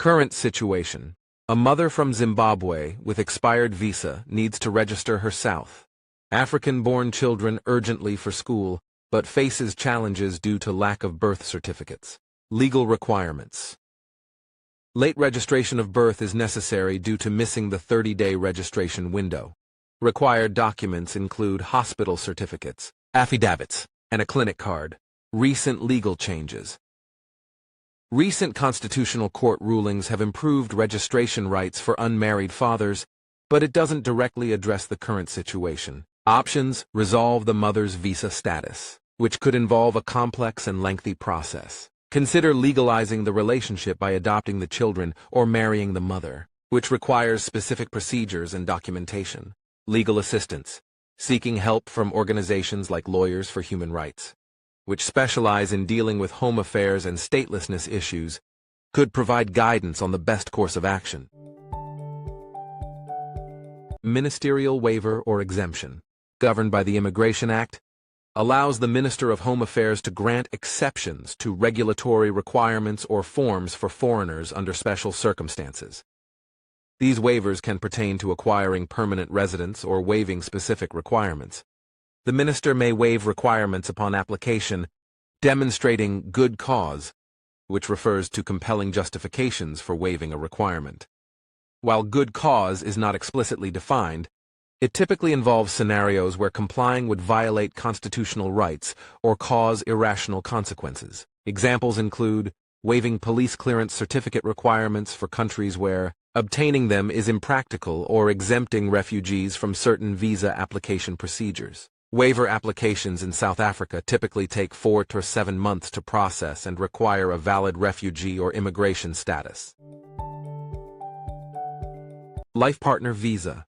Current situation. A mother from Zimbabwe with expired visa needs to register her South African-born children urgently for school, but faces challenges due to lack of birth certificates. Legal requirements. Late registration of birth is necessary due to missing the 30-day registration window. Required documents include hospital certificates, affidavits, and a clinic card. Recent legal changes. Recent constitutional court rulings have improved registration rights for unmarried fathers, but it doesn't directly address the current situation. Options: resolve the mother's visa status, which could involve a complex and lengthy process. Consider legalizing the relationship by adopting the children or marrying the mother, which requires specific procedures and documentation. Legal assistance. Seeking help from organizations like Lawyers for Human Rights, which specialize in dealing with home affairs and statelessness issues, could provide guidance on the best course of action. Ministerial waiver or exemption, governed by the Immigration Act, allows the Minister of Home Affairs to grant exceptions to regulatory requirements or forms for foreigners under special circumstances. These waivers can pertain to acquiring permanent residence or waiving specific requirements. The minister may waive requirements upon application, demonstrating good cause, which refers to compelling justifications for waiving a requirement. While good cause is not explicitly defined, it typically involves scenarios where complying would violate constitutional rights or cause irrational consequences. Examples include waiving police clearance certificate requirements for countries where obtaining them is impractical or exempting refugees from certain visa application procedures. Waiver applications in South Africa typically take 4 to 7 months to process and require a valid refugee or immigration status. Life Partner Visa.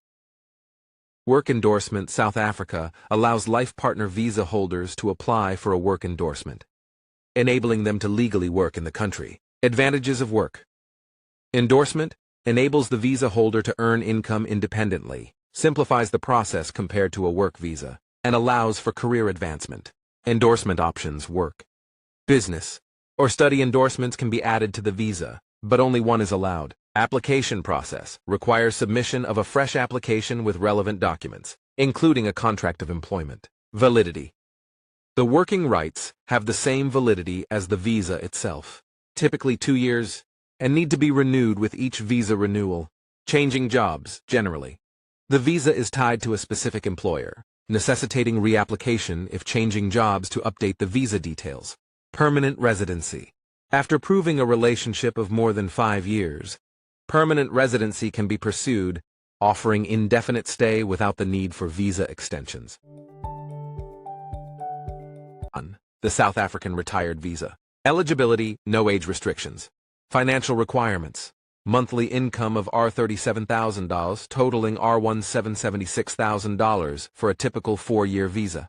Work Endorsement South Africa allows life partner visa holders to apply for a work endorsement, enabling them to legally work in the country. Advantages of work. Endorsement enables the visa holder to earn income independently, simplifies the process compared to a work visa, and allows for career advancement. Endorsement options: work, business, or study endorsements can be added to the visa, but only one is allowed. Application process requires submission of a fresh application with relevant documents, including a contract of employment. Validity. The working rights have the same validity as the visa itself, typically 2 years, and need to be renewed with each visa renewal. Changing jobs, generally. The visa is tied to a specific employer, necessitating reapplication if changing jobs to update the visa details. Permanent residency. After proving a relationship of more than 5 years, permanent residency can be pursued, offering indefinite stay without the need for visa extensions. The South African Retired Visa. Eligibility: no age restrictions. Financial requirements: monthly income of R$37,000, totaling R$1,776,000 for a typical 4-year visa.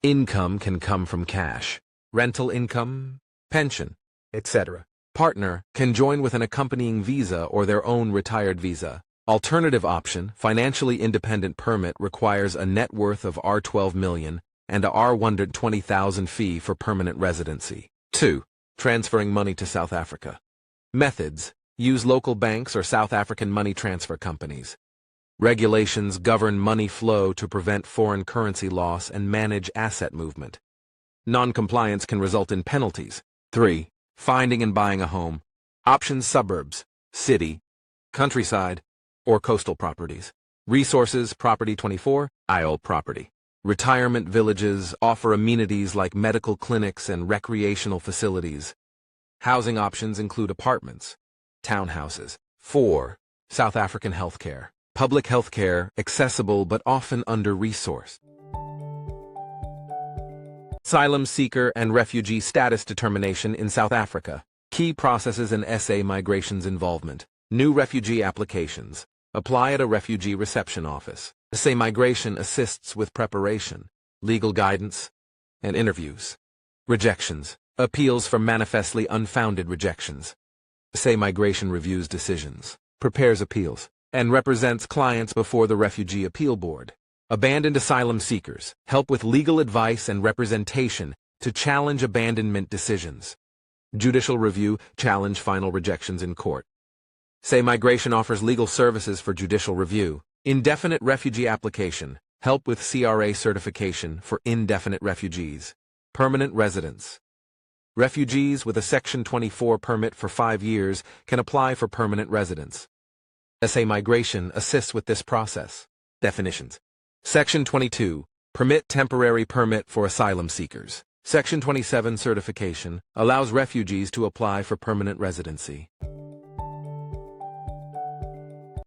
Income can come from cash, rental income, pension, etc. Partner can join with an accompanying visa or their own retired visa. Alternative option: financially independent permit requires a net worth of R$12 million and a R$120,000 fee for permanent residency. 2. Transferring money to South Africa. Methods: use local banks or South African money transfer companies. Regulations govern money flow to prevent foreign currency loss and manage asset movement. Non-compliance can result in penalties. 3. Finding and buying a home. Options: suburbs, city, countryside, or coastal properties. Resources: Property 24, IL property. Retirement villages offer amenities like medical clinics and recreational facilities. Housing options include apartments, townhouses. 4. South African healthcare. Public healthcare, accessible but often under-resourced. Asylum seeker and refugee status determination in South Africa. Key processes and SA migration's involvement. New refugee applications. Apply at a refugee reception office. SA migration assists with preparation, legal guidance, and interviews. Rejections. Appeals for manifestly unfounded rejections. SA migration reviews decisions, prepares appeals, and represents clients before the Refugee Appeal Board. Abandoned asylum seekers help with legal advice and representation to challenge abandonment decisions. Judicial review, challenge final rejections in court. Samigration offers legal services for judicial review. Indefinite refugee application. Help with CRA certification for indefinite refugees. Permanent residence. Refugees with a Section 24 permit for 5 years can apply for permanent residence. Samigration assists with this process. Definitions. Section 22. Permit temporary permit for asylum seekers. Section 27 certification allows refugees to apply for permanent residency.